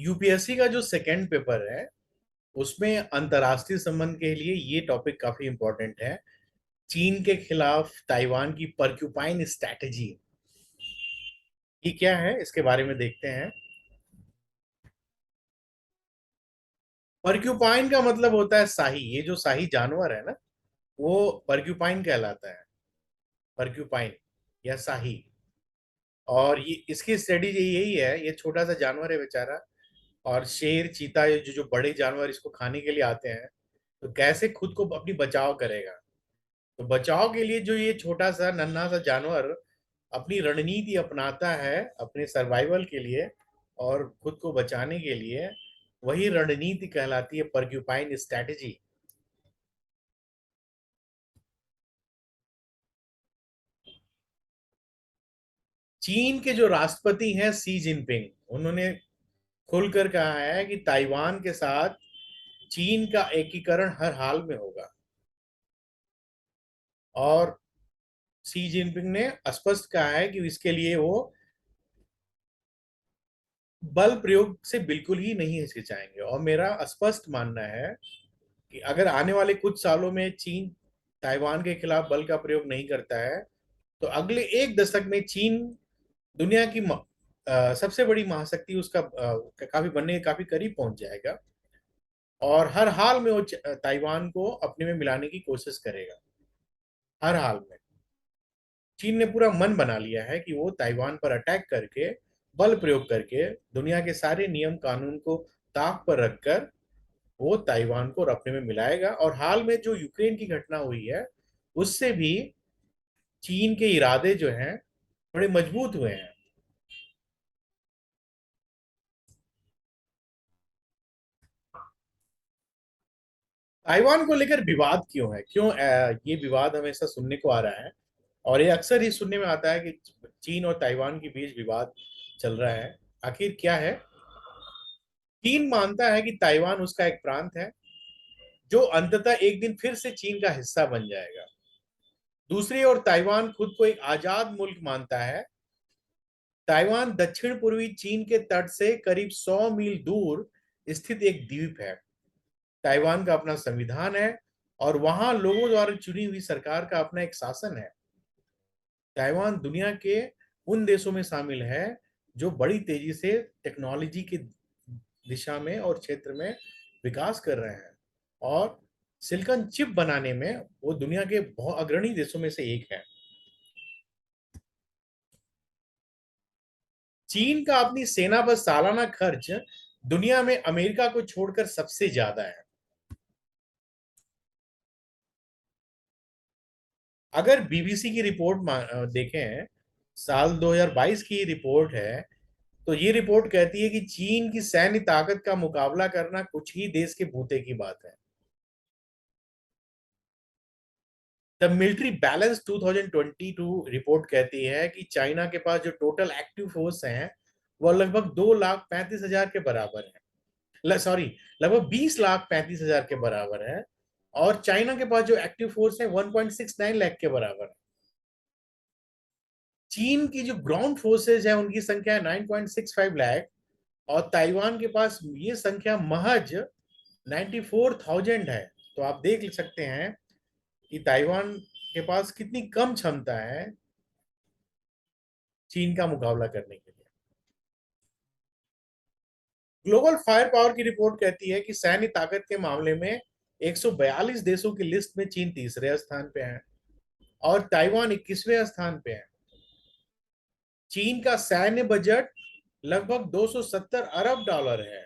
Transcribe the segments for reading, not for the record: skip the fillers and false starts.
UPSC का जो second paper है उसमें अंतर्राष्ट्रीय संबंध के लिए ये टॉपिक काफी इंपॉर्टेंट है। चीन के खिलाफ ताइवान की पर्क्यूपाइन स्ट्रैटेजी, ये क्या है इसके बारे में देखते हैं। पर्क्यूपाइन का मतलब होता है शाही। ये जो शाही जानवर है ना, वो पर्क्यूपाइन कहलाता है। पर्क्यूपाइन या शाही। और ये इसकी स्टडी यही है। ये छोटा सा जानवर है बेचारा। और शेर, चीता, ये जो जो बड़े जानवर इसको खाने के लिए आते हैं, तो कैसे खुद को अपनी बचाव करेगा। तो बचाव के लिए जो ये छोटा सा नन्हा सा जानवर अपनी रणनीति अपनाता है अपने सर्वाइवल के लिए और खुद को बचाने के लिए, वही रणनीति कहलाती है पर्क्यूपाइन स्ट्रैटेजी। चीन के जो राष्ट्रपति हैं सी जिनपिंग, उन्होंने खुलकर कहा है कि ताइवान के साथ चीन का एकीकरण हर हाल में होगा। और सी जिनपिंग ने स्पष्ट कहा है कि इसके लिए वो बल प्रयोग से बिल्कुल ही नहीं हिचकिचाएंगे। और मेरा स्पष्ट मानना है कि अगर आने वाले कुछ सालों में चीन ताइवान के खिलाफ बल का प्रयोग नहीं करता है, तो अगले एक दशक में चीन दुनिया की सबसे बड़ी महाशक्ति उसका काफी बनने के काफी करीब पहुंच जाएगा। और हर हाल में वो ताइवान को अपने में मिलाने की कोशिश करेगा। हर हाल में चीन ने पूरा मन बना लिया है कि वो ताइवान पर अटैक करके, बल प्रयोग करके, दुनिया के सारे नियम कानून को ताक पर रखकर वो ताइवान को अपने में मिलाएगा। और हाल में जो यूक्रेन की घटना हुई है, उससे भी चीन के इरादे जो हैं बड़े मजबूत हुए हैं। ताइवान को लेकर विवाद क्यों है, क्यों ये विवाद हमेशा सुनने को आ रहा है। और ये अक्सर ही सुनने में आता है कि चीन और ताइवान के बीच विवाद चल रहा है। आखिर क्या है। चीन मानता है कि ताइवान उसका एक प्रांत है जो अंततः एक दिन फिर से चीन का हिस्सा बन जाएगा। दूसरी ओर ताइवान खुद को एक आजाद मुल्क मानता है। ताइवान दक्षिण पूर्वी चीन के तट से करीब 100 मील दूर स्थित एक द्वीप है। ताइवान का अपना संविधान है और वहां लोगों द्वारा चुनी हुई सरकार का अपना एक शासन है। ताइवान दुनिया के उन देशों में शामिल है जो बड़ी तेजी से टेक्नोलॉजी की दिशा में और क्षेत्र में विकास कर रहे हैं। और सिलिकॉन चिप बनाने में वो दुनिया के बहुत अग्रणी देशों में से एक है। चीन का अपनी सेना पर सालाना खर्च दुनिया में अमेरिका को छोड़कर सबसे ज्यादा है। अगर बीबीसी की रिपोर्ट देखें, साल 2022 की रिपोर्ट है, तो ये रिपोर्ट कहती है कि चीन की सैन्य ताकत का मुकाबला करना कुछ ही देश के बूते की बात है। द मिलिट्री बैलेंस 2022 रिपोर्ट कहती है कि चाइना के पास जो टोटल एक्टिव फोर्स है वह लगभग 2,35,000 के बराबर है। सॉरी, लगभग 20,35,000 के बराबर है। और चाइना के पास जो एक्टिव फोर्स है 1.69 लाख के बराबर है। चीन की जो ग्राउंड फोर्सेज है उनकी संख्या है 9.65 लाख। और ताइवान के पास ये संख्या महज 94,000 है। तो आप देख सकते हैं कि ताइवान के पास कितनी कम क्षमता है चीन का मुकाबला करने के लिए। ग्लोबल फायर पावर की रिपोर्ट कहती है कि सैन्य ताकत के मामले में 142 देशों की लिस्ट में चीन तीसरे स्थान पे है और ताइवान 21वें स्थान पे है। चीन का सैन्य बजट लगभग 270 अरब डॉलर है।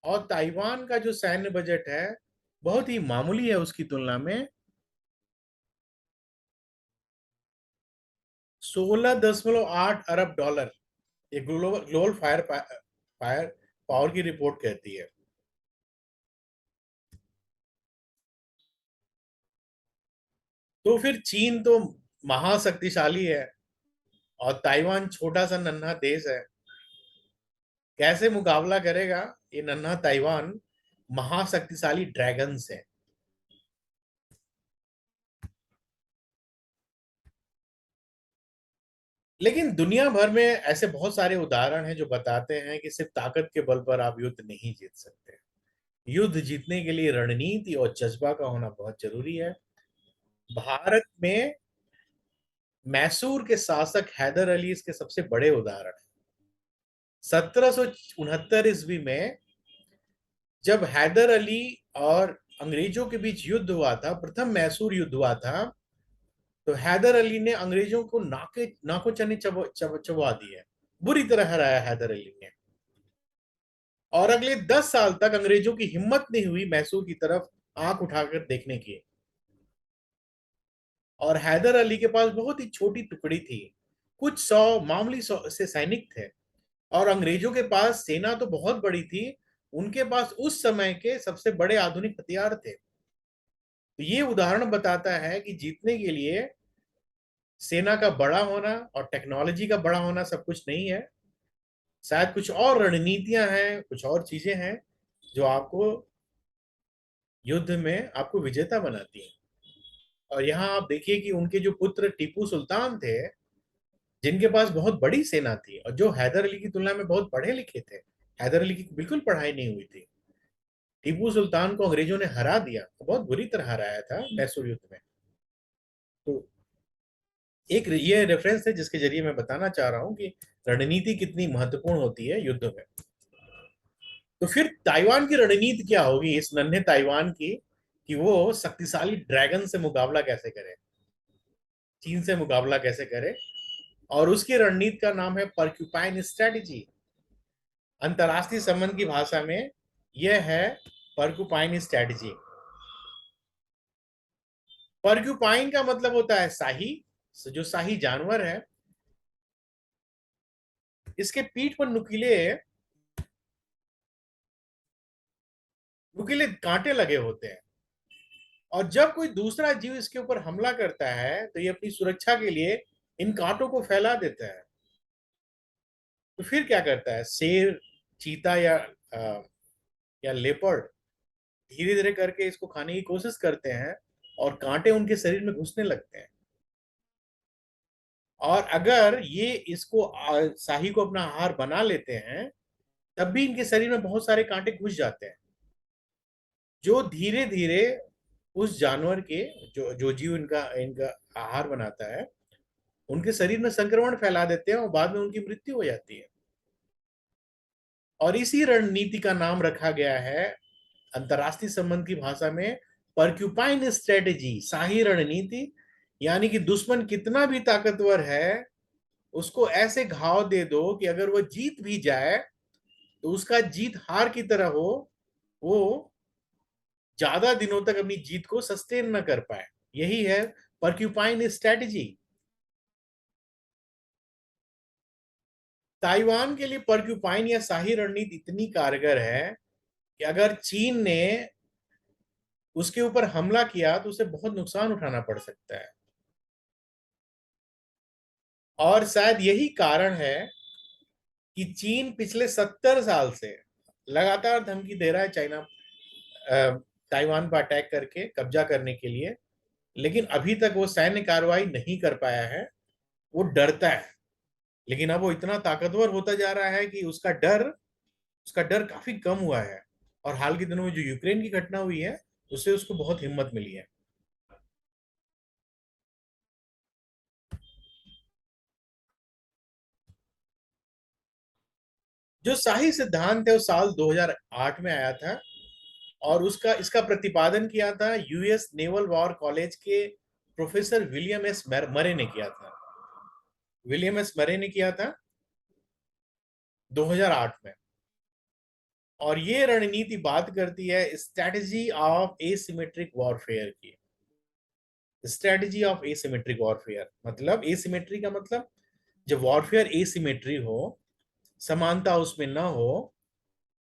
और ताइवान का जो सैन्य बजट है बहुत ही मामूली है उसकी तुलना में। 16.8 अरब डॉलर, ये ग्लोबल ग्लोबल फायर पावर की रिपोर्ट कहती है। तो फिर चीन तो महाशक्तिशाली है और ताइवान छोटा सा नन्हा देश है। कैसे मुकाबला करेगा ये नन्हा ताइवान महाशक्तिशाली ड्रैगन से। लेकिन दुनिया भर में ऐसे बहुत सारे उदाहरण हैं जो बताते हैं कि सिर्फ ताकत के बल पर आप युद्ध नहीं जीत सकते। युद्ध जीतने के लिए रणनीति और जज्बा का होना बहुत जरूरी है। भारत में मैसूर के शासक हैदर अली इसके सबसे बड़े उदाहरण हैं। 1769 ईस्वी में जब हैदर अली और अंग्रेजों के बीच युद्ध हुआ था, प्रथम मैसूर युद्ध हुआ था, तो हैदर अली ने अंग्रेजों को नाको चने चबवा दिए। बुरी तरह हराया हैदर अली ने। और अगले 10 साल तक अंग्रेजों की हिम्मत नहीं हुई मैसूर की तरफ आंख उठाकर देखने की। और हैदर अली के पास बहुत ही छोटी टुकड़ी थी, कुछ सौ मामूली से सैनिक थे। और अंग्रेजों के पास सेना तो बहुत बड़ी थी, उनके पास उस समय के सबसे बड़े आधुनिक हथियार थे। तो ये उदाहरण बताता है कि जीतने के लिए सेना का बड़ा होना और टेक्नोलॉजी का बड़ा होना सब कुछ नहीं है। शायद कुछ और रणनीतियां हैं, कुछ और चीजें हैं जो आपको युद्ध में आपको विजेता बनाती हैं। और यहाँ आप देखिए कि उनके जो पुत्र टीपू सुल्तान थे, जिनके पास बहुत बड़ी सेना थी और जो हैदर अली की तुलना में बहुत पढ़े लिखे थे, हैदर अली की बिल्कुल पढ़ाई नहीं हुई थी, टीपू सुल्तान को अंग्रेजों ने हरा दिया, बहुत बुरी तरह हराया था मैसूर युद्ध में। तो एक ये रेफरेंस है जिसके जरिए मैं बताना चाह रहा हूँ कि रणनीति कितनी महत्वपूर्ण होती है युद्ध में। तो फिर ताइवान की रणनीति क्या होगी इस नन्हे ताइवान की, कि वो शक्तिशाली ड्रैगन से मुकाबला कैसे करे, चीन से मुकाबला कैसे करे। और उसकी रणनीति का नाम है पर्क्यूपाइन स्ट्रेटेजी। अंतरराष्ट्रीय संबंध की भाषा में यह है पर्क्यूपाइन स्ट्रेटेजी। पर्क्यूपाइन का मतलब होता है शाही, जो शाही जानवर है। इसके पीठ पर नुकीले नुकीले कांटे लगे होते हैं। और जब कोई दूसरा जीव इसके ऊपर हमला करता है तो ये अपनी सुरक्षा के लिए इन कांटों को फैला देता है। तो फिर क्या करता है, शेर, चीता या लेपर्ड धीरे धीरे करके इसको खाने की कोशिश करते हैं और कांटे उनके शरीर में घुसने लगते हैं। और अगर ये इसको शाही को अपना आहार बना लेते हैं, तब भी इनके शरीर में बहुत सारे कांटे घुस जाते हैं, जो धीरे धीरे उस जानवर के, जो जो जीव इनका इनका आहार बनाता है, उनके शरीर में संक्रमण फैला देते हैं और बाद में उनकी मृत्यु हो जाती है। और इसी रणनीति का नाम रखा गया है अंतरराष्ट्रीय संबंध की भाषा में पर्क्यूपाइन स्ट्रेटेजी, शाही रणनीति। यानी कि दुश्मन कितना भी ताकतवर है, उसको ऐसे घाव दे दो कि अगर वो जीत भी जाए तो उसका जीत हार की तरह हो, वो ज्यादा दिनों तक अपनी जीत को सस्टेन न कर पाए। यही है पर्क्यूपाइन स्ट्रेटेजी। ताइवान के लिए पर्क्यूपाइन या शाही रणनीति इतनी कारगर है कि अगर चीन ने उसके ऊपर हमला किया तो उसे बहुत नुकसान उठाना पड़ सकता है। और शायद यही कारण है कि चीन पिछले 70 साल से लगातार धमकी दे रहा है चाइना, ताइवान पर अटैक करके कब्जा करने के लिए। लेकिन अभी तक वो सैन्य कार्रवाई नहीं कर पाया है, वो डरता है। लेकिन अब वो इतना ताकतवर होता जा रहा है कि उसका डर काफी कम हुआ है। और हाल के दिनों में जो यूक्रेन की घटना हुई है, उससे उसको बहुत हिम्मत मिली है। जो शाही सिद्धांत है वो साल 2008 में आया था। और उसका इसका प्रतिपादन किया था यूएस नेवल वॉर कॉलेज के प्रोफेसर विलियम एस मरे ने किया था। विलियम एस मरे ने किया था 2008 में। और ये रणनीति बात करती है स्ट्रेटजी ऑफ एसिमेट्रिक वॉरफेयर की। स्ट्रेटजी ऑफ एसिमेट्रिक वॉरफेयर मतलब, एसिमेट्री का मतलब जब वॉरफेयर एसिमेट्री हो, समानता उसमें ना हो,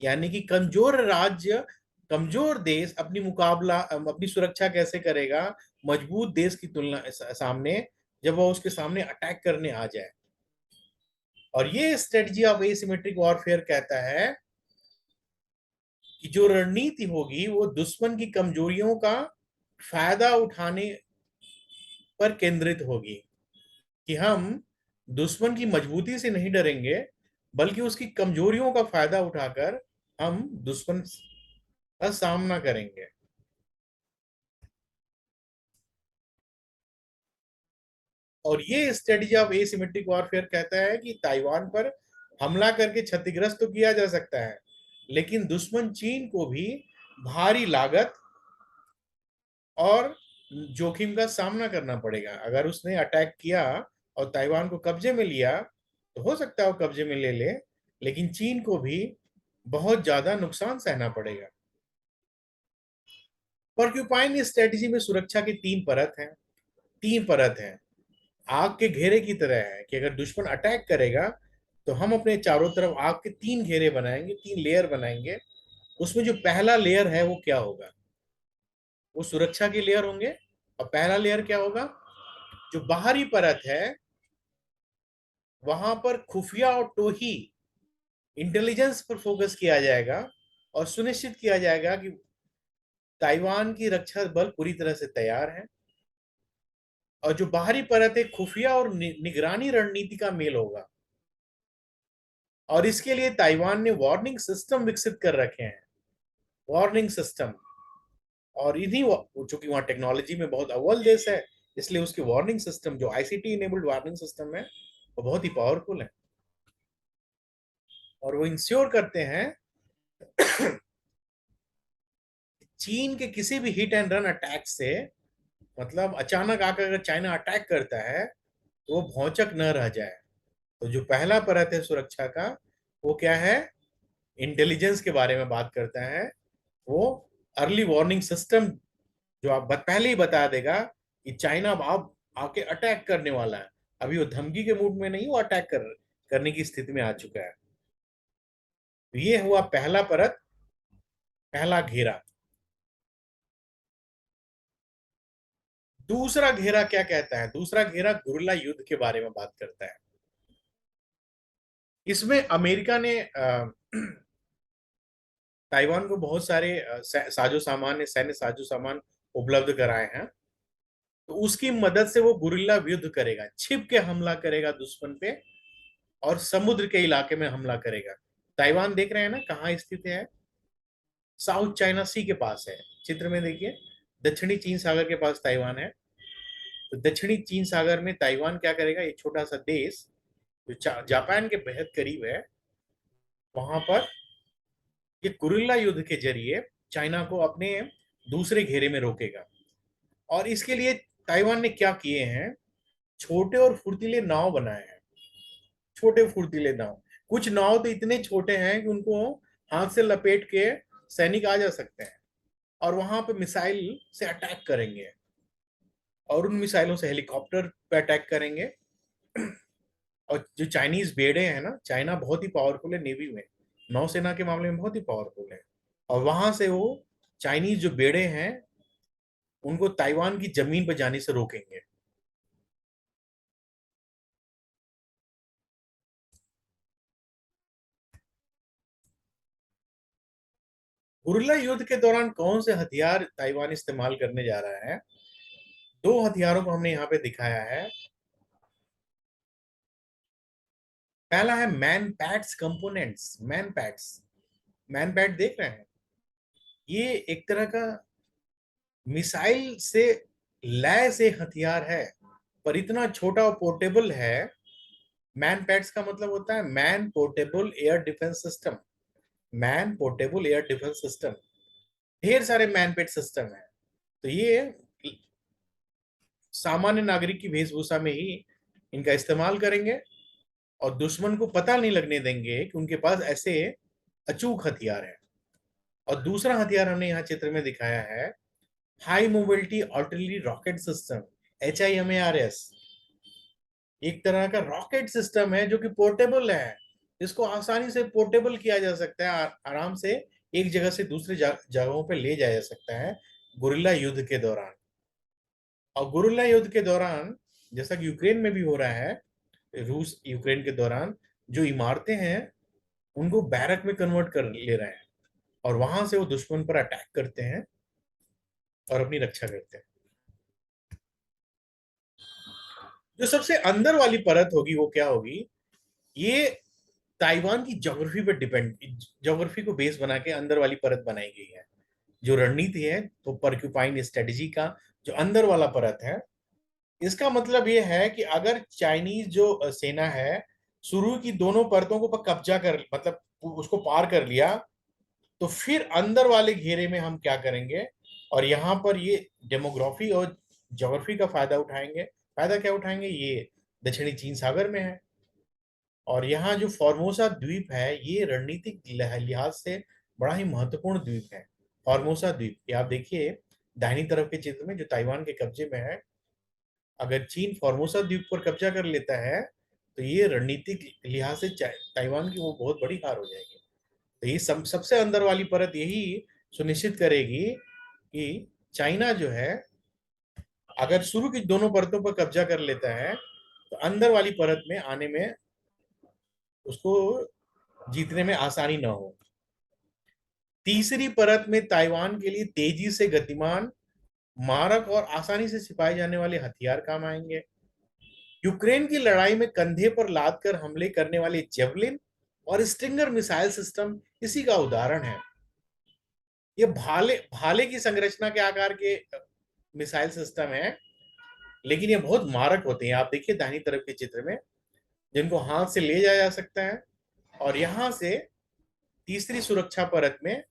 यानी कि कमजोर राज्य, कमजोर देश अपनी सुरक्षा कैसे करेगा मजबूत देश की तुलना सामने, जब वो उसके सामने अटैक करने आ जाए। और ये स्ट्रेटजी ऑफ एसिमेट्रिक वॉरफेयर कहता है कि जो रणनीति होगी वो दुश्मन की कमजोरियों का फायदा उठाने पर केंद्रित होगी। कि हम दुश्मन की मजबूती से नहीं डरेंगे, बल्कि उसकी कमजोरियों का फायदा उठाकर हम दुश्मन का सामना करेंगे। और ये स्ट्रेटजी ऑफ एसिमेट्रिक वॉरफेयर कहता है कि ताइवान पर हमला करके क्षतिग्रस्त तो किया जा सकता है, लेकिन दुश्मन चीन को भी भारी लागत और जोखिम का सामना करना पड़ेगा। अगर उसने अटैक किया और ताइवान को कब्जे में लिया, तो हो सकता है वो कब्जे में ले ले, लेकिन चीन को भी बहुत ज्यादा नुकसान सहना पड़ेगा। पर्क्यूपाइन स्ट्रेटजी में सुरक्षा की तीन परत है। तीन परत है, आग के घेरे की तरह है कि अगर दुश्मन अटैक करेगा तो हम अपने चारों तरफ आग के तीन घेरे बनाएंगे, तीन लेयर बनाएंगे। उसमें जो पहला लेयर है वो क्या होगा? वो सुरक्षा के लेयर होंगे। और पहला लेयर क्या होगा? जो बाहरी परत है, वहां पर खुफिया और टोही इंटेलिजेंस पर फोकस किया जाएगा और सुनिश्चित किया जाएगा कि ताइवान की रक्षा बल पूरी तरह से तैयार है। और जो बाहरी परत है, खुफिया और निगरानी रणनीति का मेल होगा। और इसके लिए ताइवान ने वार्निंग सिस्टम विकसित कर रखे हैं। Warning system. और इन्हीं चूंकि वहाँ टेक्नोलॉजी में बहुत अव्वल देश है, इसलिए उसके वार्निंग सिस्टम, जो आईसीटी इनेबल्ड वार्निंग सिस्टम है, वो बहुत ही पावरफुल है। और वो इंश्योर करते हैं चीन के किसी भी हिट एंड रन अटैक से, मतलब अचानक आकर अगर चाइना अटैक करता है तो वो भौचक न रह जाए। तो जो पहला परत है सुरक्षा का, वो क्या है? इंटेलिजेंस के बारे में बात करता है। वो अर्ली वार्निंग सिस्टम, जो आप पहले ही बता देगा कि चाइना अब आके अटैक करने वाला है। अभी वो धमकी के मूड में नहीं, वो अटैक करने की स्थिति में आ चुका है। तो ये हुआ पहला परत, पहला घेरा। दूसरा घेरा क्या कहता है? दूसरा घेरा गुरिल्ला युद्ध के बारे में बात करता है। इसमें अमेरिका ने ताइवान को बहुत सारे साजो सामान, सैन्य साजो सामान उपलब्ध कराए हैं। तो उसकी मदद से वो गुरिल्ला युद्ध करेगा, छिप के हमला करेगा दुश्मन पे, और समुद्र के इलाके में हमला करेगा। ताइवान देख रहे हैं ना कहाँ स्थित है? साउथ चाइना सी के पास है। चित्र में देखिए, दक्षिणी चीन सागर के पास ताइवान है। तो दक्षिणी चीन सागर में ताइवान क्या करेगा? एक छोटा सा देश जो जापान के बेहद करीब है, वहां पर ये गुरिल्ला युद्ध के जरिए चाइना को अपने दूसरे घेरे में रोकेगा। और इसके लिए ताइवान ने क्या किए हैं? छोटे और फुर्तीले नाव बनाए हैं। छोटे फुर्तीले नाव। कुछ नाव तो इतने छोटे हैं कि उनको हाथ से लपेट के सैनिक आ जा सकते हैं और वहां पे मिसाइल से अटैक करेंगे। और उन मिसाइलों से हेलीकॉप्टर पे अटैक करेंगे। और जो चाइनीज बेड़े हैं ना, चाइना बहुत ही पावरफुल है नेवी में, नौसेना के मामले में बहुत ही पावरफुल है। और वहां से वो चाइनीज जो बेड़े हैं, उनको ताइवान की जमीन पर जाने से रोकेंगे। गुरिल्ला युद्ध के दौरान कौन से हथियार ताइवान इस्तेमाल करने जा रहा है? दो हथियारों को हमने यहाँ पे दिखाया है। पहला है man pads components. Man pads, man pad देख रहे हैं? ये एक तरह का मिसाइल से लैस एक हथियार है, पर इतना छोटा और पोर्टेबल है। मैन पैड्स का मतलब होता है man portable air defence system. Man portable air defence system. ढेर सारे मैन पैड सिस्टम है। तो ये सामान्य नागरिक की वेशभूषा में ही इनका इस्तेमाल करेंगे और दुश्मन को पता नहीं लगने देंगे कि उनके पास ऐसे अचूक हथियार है। और दूसरा हथियार हमने यहाँ चित्र में दिखाया है, high mobility artillery rocket system, HIMARS। एक तरह का रॉकेट सिस्टम है जो कि पोर्टेबल है। इसको आसानी से पोर्टेबल किया जा सकता है, आराम से एक जगह से दूसरी जगहों पे ले जाया जा सकता है गुरिल्ला युद्ध के दौरान। और गुरिल्ला युद्ध के दौरान, जैसा कि यूक्रेन में भी हो रहा है, रूस यूक्रेन के दौरान जो इमारतें हैं उनको बैरक में कन्वर्ट कर ले रहे हैं, और वहां से वो दुश्मन पर अटैक करते हैं और अपनी रक्षा करते हैं। जो सबसे अंदर वाली परत होगी वो क्या होगी, ये ताइवान की ज्योग्राफी पे डिपेंड, ज्योग्राफी को बेस बना के अंदर वाली परत बनाई गई है। जो रणनीति है तो पर्क्यूपाइन स्ट्रेटेजी का जो अंदर वाला परत है, इसका मतलब ये है कि अगर चाइनीज जो सेना है शुरू की दोनों परतों को पर कब्जा कर, मतलब उसको पार कर लिया, तो फिर अंदर वाले घेरे में हम क्या करेंगे, और यहाँ पर ये डेमोग्राफी और ज्योग्राफी का फायदा उठाएंगे। फायदा क्या उठाएंगे, ये दक्षिणी चीन सागर में है, और यहाँ जो फॉर्मोसा द्वीप है ये रणनीतिक लिहाज से बड़ा ही महत्वपूर्ण द्वीप है। फॉर्मोसा द्वीप ये आप देखिए दाहिनी तरफ के चित्र में, जो ताइवान के कब्जे में है। अगर चीन फॉर्मोसा द्वीप पर कब्जा कर लेता है तो ये रणनीतिक लिहाज से ताइवान की वो बहुत बड़ी हार हो जाएगी। तो ये सबसे अंदर वाली परत यही सुनिश्चित करेगी कि चाइना जो है अगर शुरू की दोनों परतों पर कब्जा कर लेता है तो अंदर वाली परत में आने में उसको जीतने में आसानी ना हो। तीसरी परत में ताइवान के लिए तेजी से गतिमान, मारक और आसानी से छिपाए जाने वाले हथियार काम आएंगे। यूक्रेन की लड़ाई में कंधे पर लाद कर हमले करने वाले जेवलिन और स्ट्रिंगर मिसाइल सिस्टम इसी का उदाहरण है। ये भाले भाले की संरचना के आकार के मिसाइल सिस्टम है, लेकिन ये बहुत मारक होते हैं। आप देखिए दाहिनी तरफ के चित्र में, जिनको हाथ से ले जाया जा सकता है। और यहां से तीसरी सुरक्षा परत में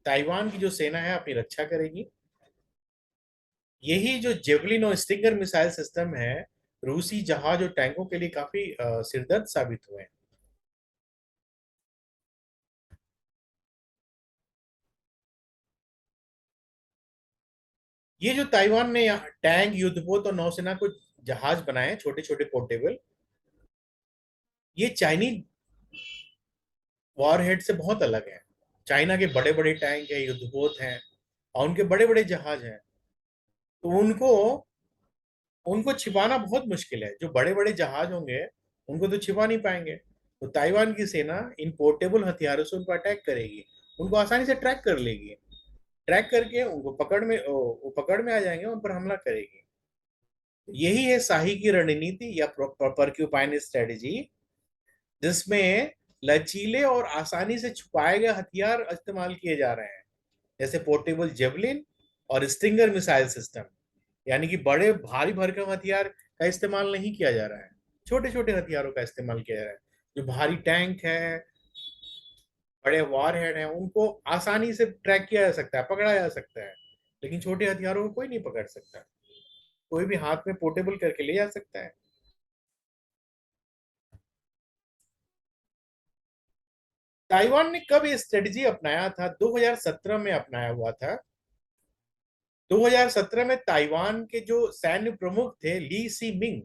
ताइवान की जो सेना है अपनी रक्षा करेगी। यही जो जेवलिन और स्टिंगर मिसाइल सिस्टम है रूसी जहाज और टैंकों के लिए काफी सिरदर्द साबित हुए हैं। ये जो ताइवान ने यहाँ टैंक, युद्धपोत और नौसेना को जहाज बनाए छोटे छोटे पोर्टेबल, ये चाइनीज वॉरहेड से बहुत अलग है। चाइना के बड़े बड़े टैंक है, युद्धपोत हैं, और उनके बड़े बड़े जहाज हैं, तो उनको उनको छिपाना बहुत मुश्किल है। जो बड़े बड़े जहाज होंगे उनको तो छिपा नहीं पाएंगे। तो ताइवान की सेना इन पोर्टेबल हथियारों से उनको अटैक करेगी, उनको आसानी से ट्रैक कर लेगी। ट्रैक करके उनको पकड़ में वो पकड़ में आ जाएंगे, उन पर हमला करेगी। यही है शाही की रणनीति या पर्क्यूपाइन स्ट्रेटेजी, जिसमें लचीले और आसानी से छुपाए गए हथियार इस्तेमाल किए जा रहे हैं, जैसे पोर्टेबल जेवलिन और स्टिंगर मिसाइल सिस्टम। यानी कि बड़े भारी भरकम हथियार का इस्तेमाल नहीं किया जा रहा है, छोटे छोटे हथियारों का इस्तेमाल किया जा रहा है। जो भारी टैंक है, बड़े वॉर हेड है, उनको आसानी से ट्रैक किया जा सकता है, पकड़ा जा सकता है, लेकिन छोटे हथियारों को कोई नहीं पकड़ सकता। कोई भी हाथ में पोर्टेबल करके ले जा सकता है। ताइवान ने कब ये स्ट्रेटजी अपनाया था? 2017 में अपनाया हुआ था। 2017 में ताइवान के जो सैन्य प्रमुख थे ली सी मिंग,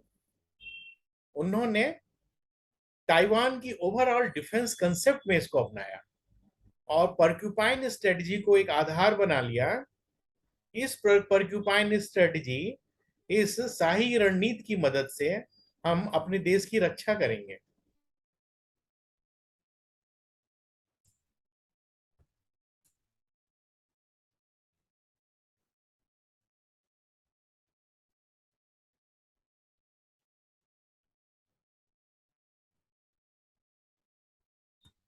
उन्होंने ताइवान की ओवरऑल डिफेंस कंसेप्ट में इसको अपनाया और पर्क्यूपाइन स्ट्रेटजी को एक आधार बना लिया। इस पर्क्यूपाइन स्ट्रेटजी, इस शाही रणनीति की मदद से हम अपने देश की रक्षा करेंगे।